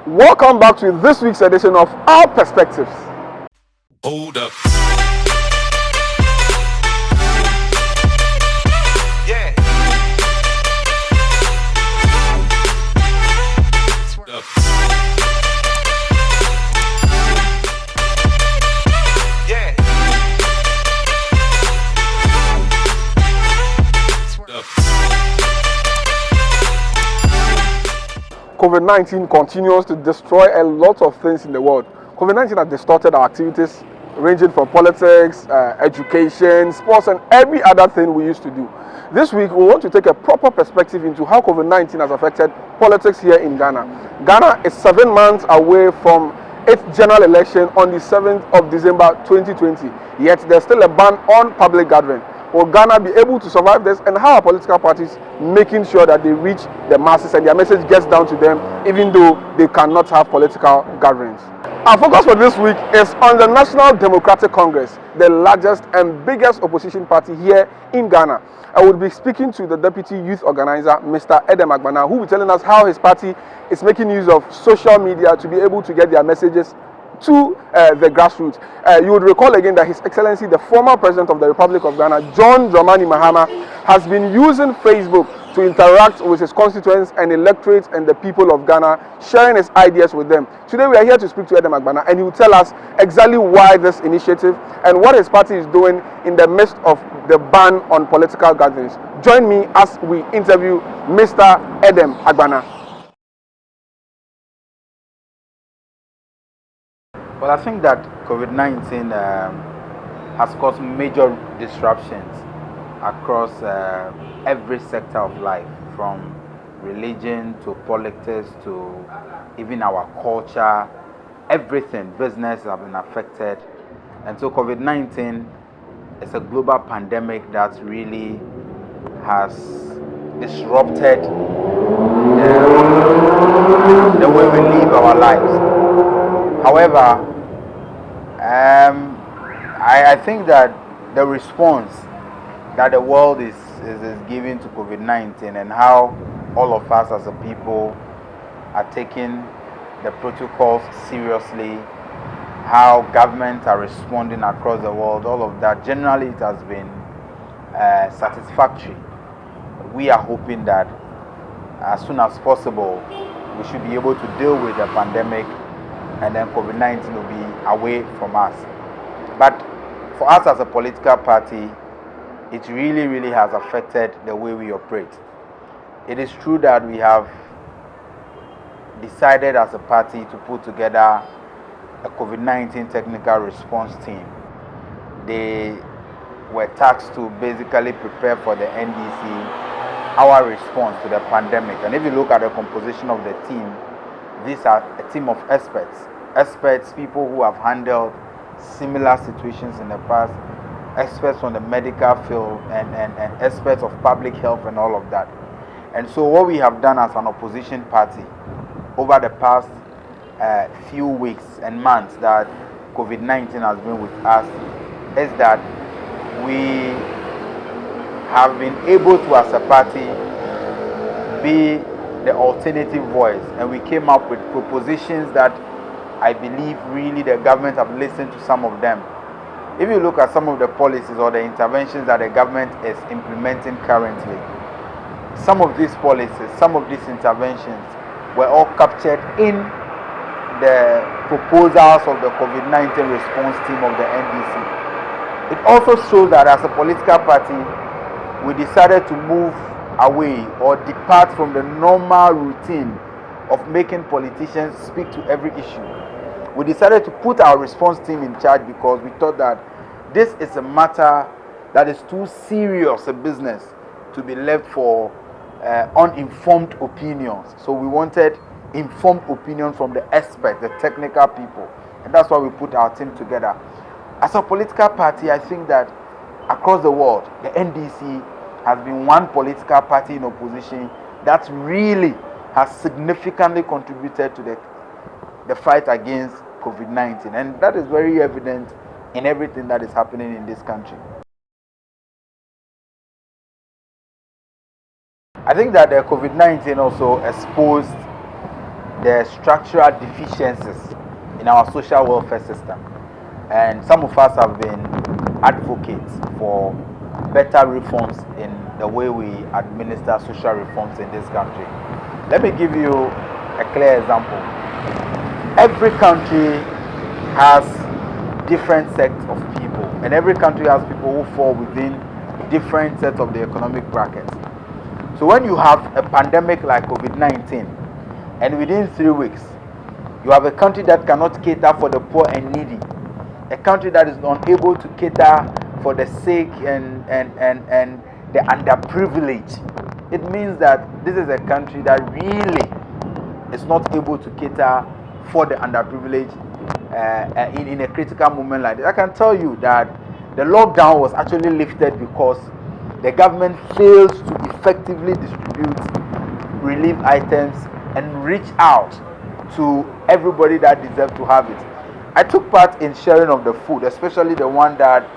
Welcome back to this week's edition of Our Perspectives. Hold up. Yeah. Yeah. COVID-19 continues to destroy a lot of things in the world. COVID-19 has distorted our activities, ranging from politics, education, sports, and every other thing we used to do. This week, we want to take a proper perspective into how COVID-19 has affected politics here in Ghana. Ghana is 7 months away from its general election on the 7th of December 2020, yet there's still a ban on public gathering. Will Ghana be able to survive this, and how are political parties making sure that they reach the masses and their message gets down to them even though they cannot have political gatherings? Our focus for this week is on the National Democratic Congress, the largest and biggest opposition party here in Ghana. I will be speaking to the Deputy Youth Organiser, Mr. Edem Agbana, who will be telling us how his party is making use of social media to be able to get their messages to the grassroots. You would recall again that His Excellency, the former President of the Republic of Ghana, John Dramani Mahama, has been using Facebook to interact with his constituents and electorates and the people of Ghana, sharing his ideas with them. Today we are here to speak to Edem Agbana, and he will tell us exactly why this initiative and what his party is doing in the midst of the ban on political gatherings. Join me as we interview Mr. Edem Agbana. Well, I think that COVID-19 has caused major disruptions across every sector of life, from religion to politics to even our culture. Everything, business have been affected. And so COVID-19 is a global pandemic that really has disrupted the way we live our lives. However, I think that the response that the world is giving to COVID-19 and how all of us as a people are taking the protocols seriously, how governments are responding across the world, all of that, generally it has been satisfactory. We are hoping that as soon as possible we should be able to deal with the pandemic, and then COVID-19 will be away from us. But for us as a political party, it really has affected the way we operate. It is true that we have decided as a party to put together a COVID-19 technical response team. They were tasked to basically prepare for the NDC, our response to the pandemic. And if you look at the composition of the team, these are a team of experts, people who have handled similar situations in the past, experts from the medical field and experts of public health and all of that. And so what we have done as an opposition party over the past few weeks and months that COVID-19 has been with us is that we have been able to, as a party, be the alternative voice, and we came up with propositions that I believe really the government have listened to some of them. If you look at some of the policies or the interventions that the government is implementing currently, some of these policies, some of these interventions were all captured in the proposals of the COVID-19 response team of the NDC. It also shows that as a political party, we decided to move away or depart from the normal routine of making politicians speak to every issue. We decided to put our response team in charge because we thought that this is a matter that is too serious a business to be left for uninformed opinions. So we wanted informed opinion from the experts, the technical people, and that's why we put our team together. As a political party, I think that across the world, the NDC has been one political party in opposition that really has significantly contributed to the fight against COVID-19, and that is very evident in everything that is happening in this country. I think that the COVID-19 also exposed the structural deficiencies in our social welfare system. And some of us have been advocates for better reforms in the way we administer social reforms in this country. Let me give you a clear example. Every country has different sects of people, and every country has people who fall within different sets of the economic brackets. So when you have a pandemic like COVID-19, and within 3 weeks, you have a country that cannot cater for the poor and needy, a country that is unable to cater for the sick and the underprivileged, it means that this is a country that really is not able to cater for the underprivileged in a critical moment like this. I can tell you that the lockdown was actually lifted because the government failed to effectively distribute relief items and reach out to everybody that deserved to have it. I took part in sharing of the food, especially the one that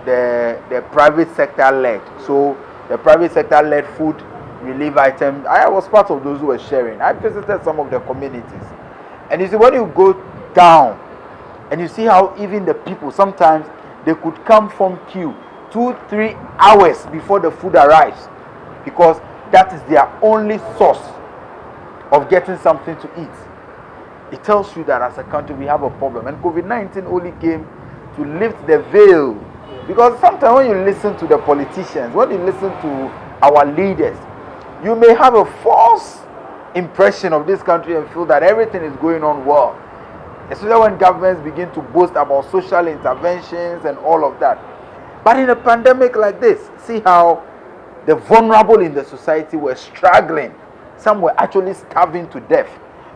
the private sector led. So the private sector led food relief items. I was part of those who were sharing. I visited some of the communities, and you see, when you go down and you see how even the people, sometimes they could come from queue 2-3 hours before the food arrives, because that is their only source of getting something to eat. It tells you that as a country we have a problem, and COVID-19 only came to lift the veil. Because sometimes when you listen to the politicians, when you listen to our leaders, you may have a false impression of this country and feel that everything is going on well, especially when governments begin to boast about social interventions and all of that. But in a pandemic like this, see how the vulnerable in the society were struggling. Some were actually starving to death.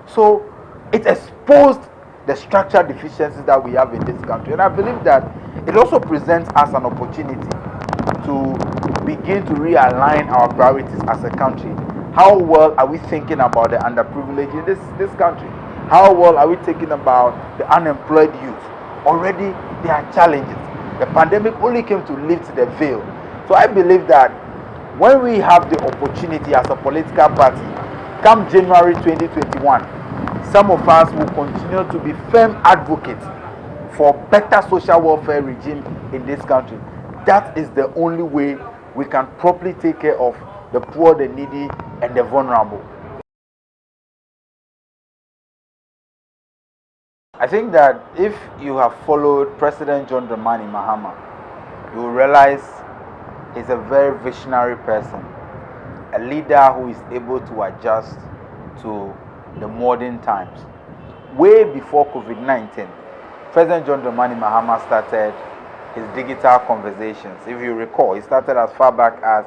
So it exposed the structural deficiencies that we have in this country. And I believe that it also presents us an opportunity to begin to realign our priorities as a country. How well are we thinking about the underprivileged in this country? How well are we thinking about the unemployed youth? Already there are challenges. The pandemic only came to lift the veil. So I believe that when we have the opportunity as a political party, come January 2021, some of us will continue to be firm advocates for better social welfare regime in this country. That is the only way we can properly take care of the poor, the needy, and the vulnerable. I think that if you have followed President John Dramani Mahama, you will realize he's a very visionary person, a leader who is able to adjust to the modern times. Way before COVID-19, President John Dramani Mahama started his digital conversations. If you recall, he started as far back as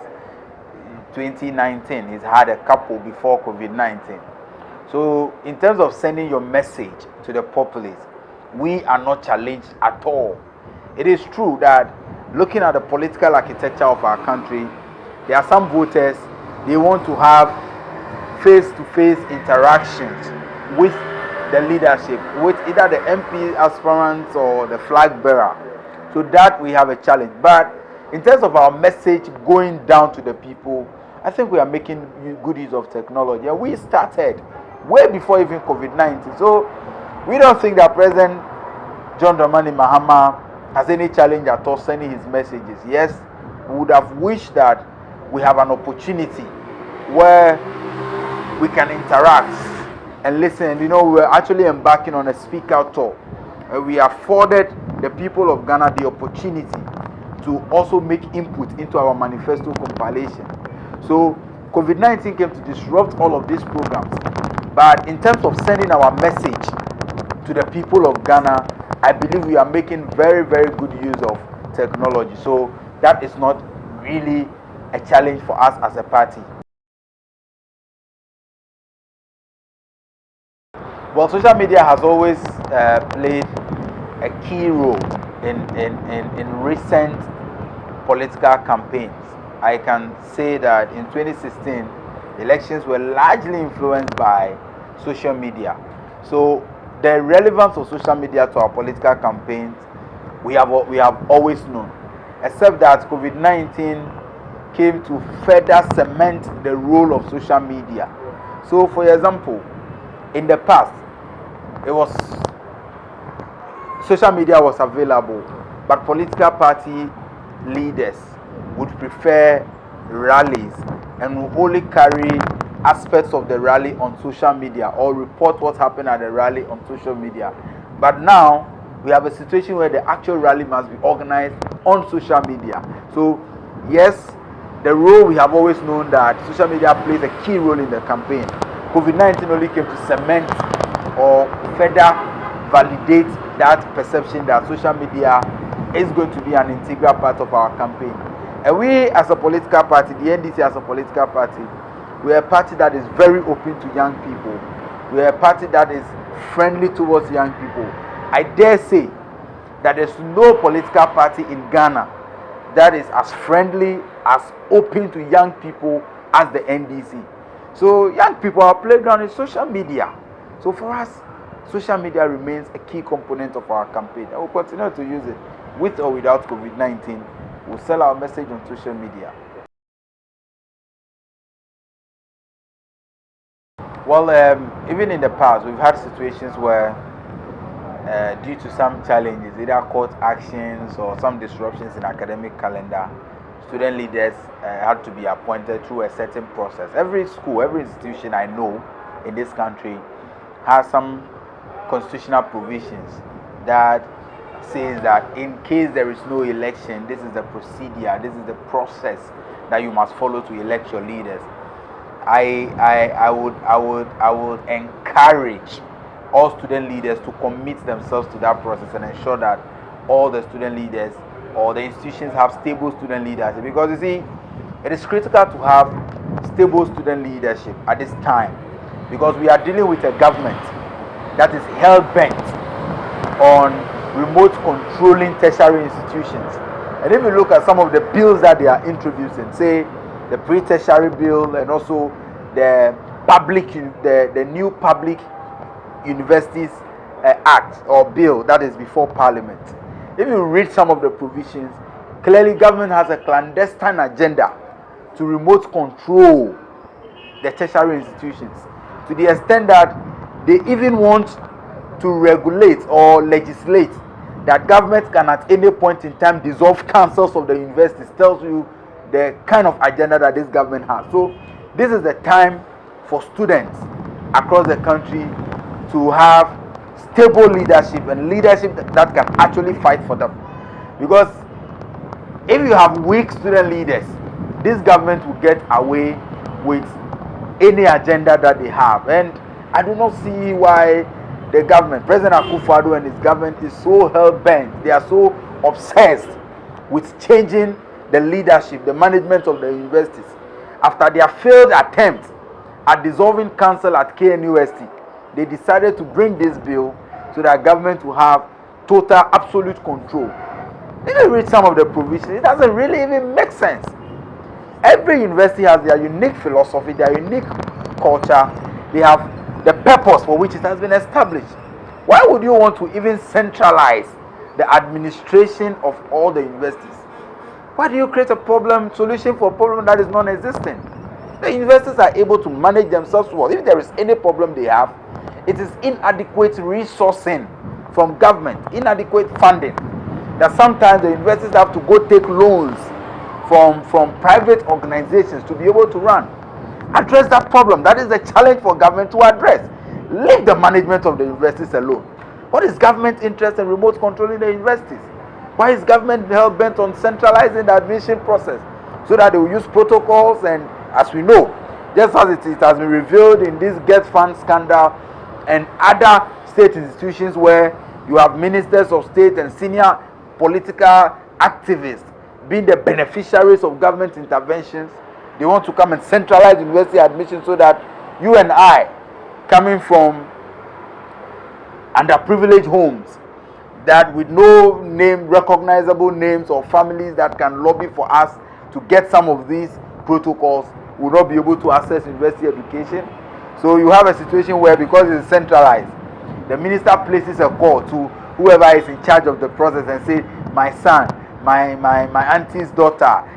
2019. He's had a couple before COVID-19. So in terms of sending your message to the populace, we are not challenged at all. It is true that looking at the political architecture of our country, there are some voters, they want to have face-to-face interactions with the leadership, with either the MP aspirants or the flag bearer. So that we have a challenge. But in terms of our message going down to the people, I think we are making good use of technology. And we started way before even COVID-19. So we don't think that President John Dramani Mahama has any challenge at all sending his messages. Yes, we would have wished that we have an opportunity where we can interact and listen. You know, we're actually embarking on a speak out tour. We afforded the people of Ghana the opportunity to also make input into our manifesto compilation. So COVID-19 came to disrupt all of these programs. But in terms of sending our message to the people of Ghana, I believe we are making very, very good use of technology. So that is not really a challenge for us as a party. Well, social media has always played a key role in recent political campaigns. I can say that in 2016, elections were largely influenced by social media. So the relevance of social media to our political campaigns, we have always known, except that COVID-19 came to further cement the role of social media. So for example, In the past, it was social media was available, but political party leaders would prefer rallies and will only carry aspects of the rally on social media or report what happened at the rally on social media. But now we have a situation where the actual rally must be organized on social media. So yes, the role we have always known that social media plays a key role in the campaign. COVID-19 only came to cement or further validate that perception that social media is going to be an integral part of our campaign. And we as a political party, the NDC as a political party, we are a party that is very open to young people. We are a party that is friendly towards young people. I dare say that there's no political party in Ghana that is as friendly, as open to young people as the NDC. So young people, our playground is social media. So for us, social media remains a key component of our campaign, and we'll continue to use it with or without COVID-19. We'll sell our message on social media. Well, even in the past, we've had situations where, due to some challenges, either court actions or some disruptions in academic calendar, student leaders had to be appointed through a certain process. Every school, every institution I know in this country has some constitutional provisions that says that in case there is no election, this is the procedure, this is the process that you must follow to elect your leaders. I would encourage all student leaders to commit themselves to that process and ensure that all the student leaders or the institutions have stable student leadership, because you see, it is critical to have stable student leadership at this time, because we are dealing with a government that is hell-bent on remote controlling tertiary institutions. And if you look at some of the bills that they are introducing, say the pre-tertiary bill and also the new Public Universities Act or bill that is before Parliament, if you read some of the provisions, clearly government has a clandestine agenda to remote control the tertiary institutions, to the extent that they even want to regulate or legislate that government can at any point in time dissolve councils of the universities. Tells you the kind of agenda that this government has. So this is the time for students across the country to have stable leadership and leadership that can actually fight for them. Because if you have weak student leaders, this government will get away with any agenda that they have. And I do not see why the government, President Akufo-Addo and his government, is so hell-bent. They are so obsessed with changing the leadership, the management of the universities. After their failed attempt at dissolving council at KNUST, they decided to bring this bill so that government will have total, absolute control. If you read some of the provisions, it doesn't really even make sense. Every university has their unique philosophy, their unique culture. They have the purpose for which it has been established. Why would you want to even centralize the administration of all the universities? Why do you create a solution for a problem that is non-existent? The universities are able to manage themselves well. If there is any problem they have, it is inadequate resourcing from government, inadequate funding, that sometimes the universities have to go take loans from private organizations to be able to run. Address that problem. That is the challenge for government to address. Leave the management of the universities alone. What is government interest in remote controlling the universities? Why is government hell-bent on centralizing the admission process so that they will use protocols? And as we know, just as it has been revealed in this Get Fund scandal and other state institutions where you have ministers of state and senior political activists being the beneficiaries of government interventions, they want to come and centralize university admission so that you and I, coming from underprivileged homes, that with no name, recognizable names or families that can lobby for us to get some of these protocols, will not be able to access university education. So you have a situation where, because it is centralized, the minister places a call to whoever is in charge of the process and say, my son, my auntie's daughter,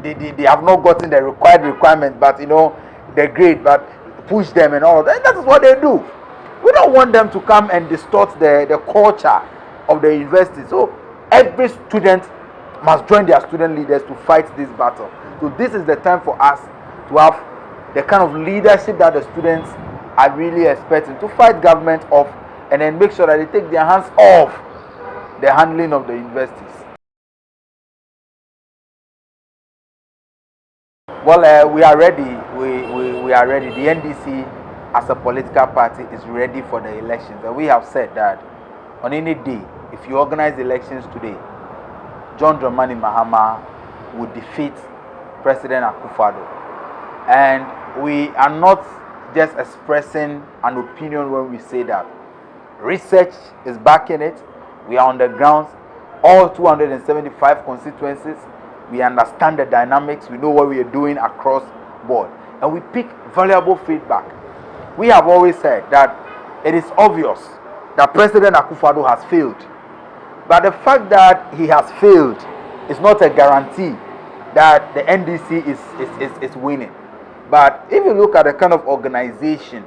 they have not gotten the required requirement, but the grade, but push them and all that. And that is what they do. We don't want them to come and distort the culture of the university. So every student must join their student leaders to fight this battle. So this is the time for us to have the kind of leadership that the students are really expecting, to fight government off and then make sure that they take their hands off the handling of the universities. Well, we are ready. We are ready. The NDC as a political party is ready for the elections. And we have said that on any day, if you organize elections today, John Dramani Mahama would defeat President Akufo-Addo. And we are not just expressing an opinion when we say that. Research is backing it. We are on the grounds. All 275 constituencies. We understand the dynamics. We know what we are doing across board. And we pick valuable feedback. We have always said that it is obvious that President Akufo-Addo has failed. But the fact that he has failed is not a guarantee that the NDC is winning. But if you look at the kind of organization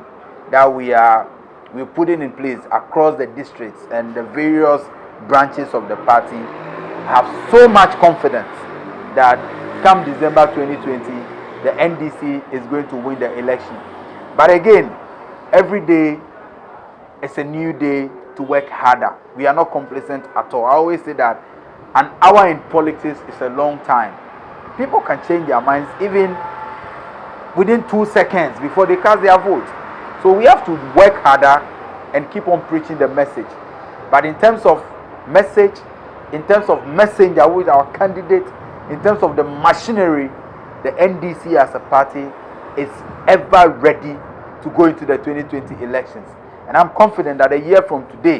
that we're putting in place across the districts and the various branches of the party, I have so much confidence that come December 2020, the NDC is going to win the election. But again, every day is a new day to work harder. We are not complacent at all. I always say that an hour in politics is a long time. People can change their minds even within 2 seconds before they cast their vote. So we have to work harder and keep on preaching the message. But in terms of message, in terms of messenger with our candidate, in terms of the machinery, the NDC as a party is ever ready to go into the 2020 elections. And I'm confident that a year from today,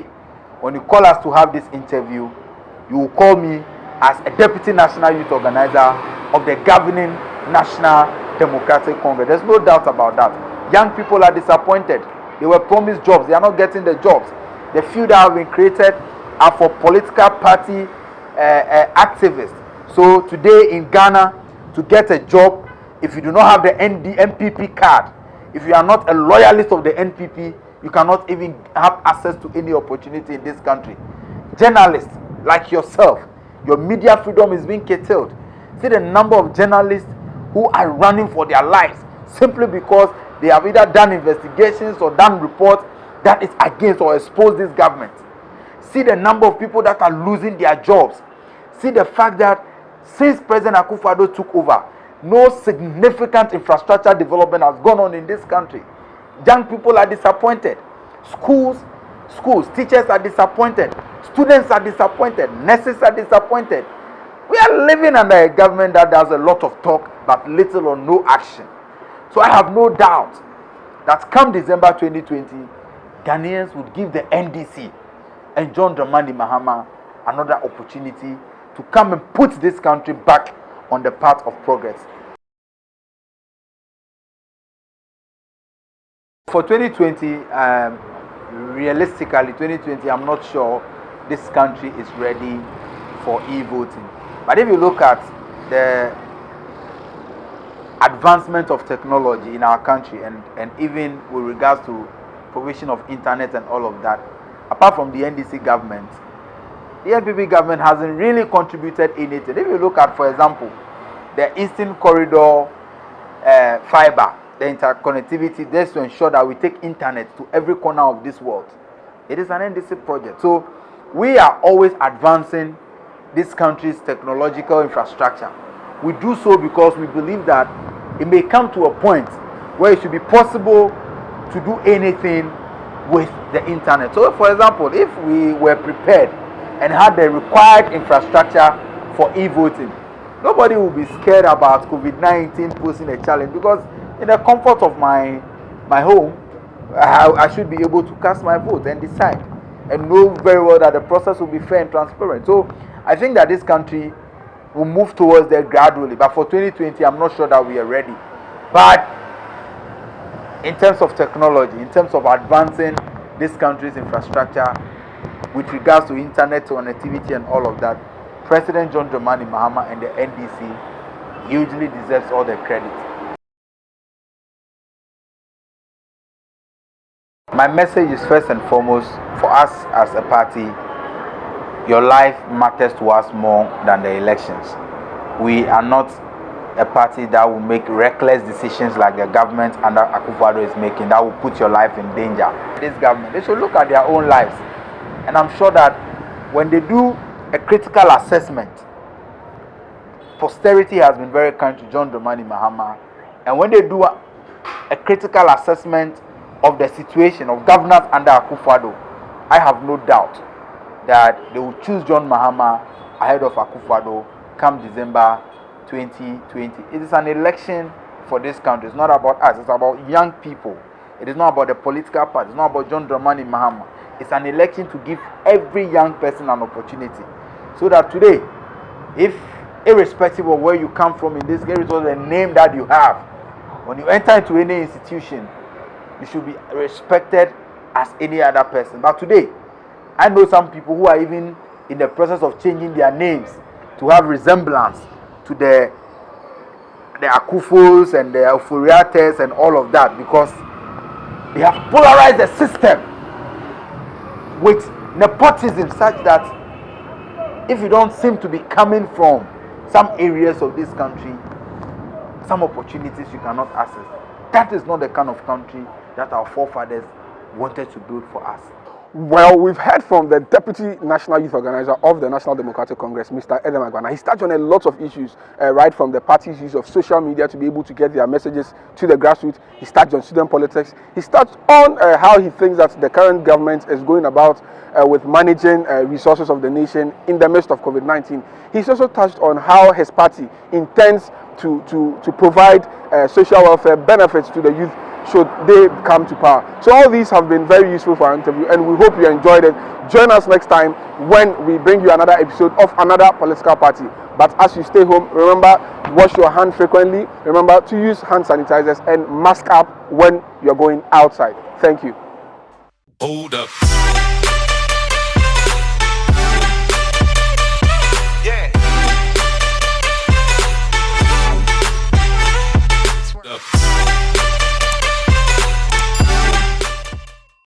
when you call us to have this interview, you will call me as a Deputy National Youth Organiser of the governing National Democratic Congress. There's no doubt about that. Young people are disappointed. They were promised jobs. They are not getting the jobs. The few that have been created are for political party activists. So today in Ghana, to get a job, if you do not have the NPP card, if you are not a loyalist of the NPP, you cannot even have access to any opportunity in this country. Journalists like yourself, your media freedom is being curtailed. See the number of journalists who are running for their lives simply because they have either done investigations or done reports that is against or expose this government. See the number of people that are losing their jobs. See the fact that since President Akufo-Addo took over, no significant infrastructure development has gone on in this country. Young people are disappointed. Schools, teachers are disappointed. Students are disappointed. Nurses are disappointed. We are living under a government that does a lot of talk but little or no action. So I have no doubt that come December 2020, Ghanaians would give the NDC and John Dramani Mahama another opportunity to come and put this country back on the path of progress. For 2020, realistically, 2020, I'm not sure this country is ready for e-voting. But if you look at the advancement of technology in our country and even with regards to provision of internet and all of that, apart from the NDC government, the NPP government hasn't really contributed anything. If you look at, for example, the Eastern Corridor fiber, the interconnectivity, that's to ensure that we take internet to every corner of this world. It is an NDC project. So we are always advancing this country's technological infrastructure. We do so because we believe that it may come to a point where it should be possible to do anything with the internet. So for example, if we were prepared and had the required infrastructure for e-voting, nobody will be scared about COVID-19 posing a challenge, because in the comfort of my home, I should be able to cast my vote and decide and know very well that the process will be fair and transparent. So I think that this country will move towards that gradually. But for 2020, I'm not sure that we are ready. But in terms of technology, in terms of advancing this country's infrastructure with regards to internet connectivity and all of that, President John Dramani Mahama and the NDC hugely deserves all the credit. My message is first and foremost for us as a party. Your life matters to us more than the elections. We are not a party that will make reckless decisions like the government under Akufo-Addo is making, that will put your life in danger. This government, they should look at their own lives. And I'm sure that when they do a critical assessment, posterity has been very kind to John Dramani Mahama. And when they do a critical assessment of the situation of governance under Akufo-Addo, I have no doubt that they will choose John Mahama ahead of Akufo-Addo come December 2020. It is an election for this country. It's not about us. It's about young people. It is not about the political party. It's not about John Dramani Mahama. It's an election to give every young person an opportunity. So that today, if irrespective of where you come from in this area, or the name that you have, when you enter into any institution, you should be respected as any other person. But today, I know some people who are even in the process of changing their names to have resemblance to the Akufos and the Euforiates and all of that, because they have polarized the system with nepotism such that if you don't seem to be coming from some areas of this country, some opportunities you cannot access. That is not the kind of country that our forefathers wanted to build for us. Well, we've heard from the Deputy National Youth Organiser of the National Democratic Congress, Mr. Edem Agbana. He's touched on a lot of issues, right from the party's use of social media to be able to get their messages to the grassroots. He's touched on student politics. He's touched on how he thinks that the current government is going about with managing resources of the nation in the midst of COVID-19. He's also touched on how his party intends to provide social welfare benefits to the youth should they come to power. So all these have been very useful for our interview, and we hope you enjoyed it. Join us next time when we bring you another episode of another political party. But as you stay home, remember, wash your hands frequently. Remember to use hand sanitizers and mask up when you're going outside. Thank you. Hold up.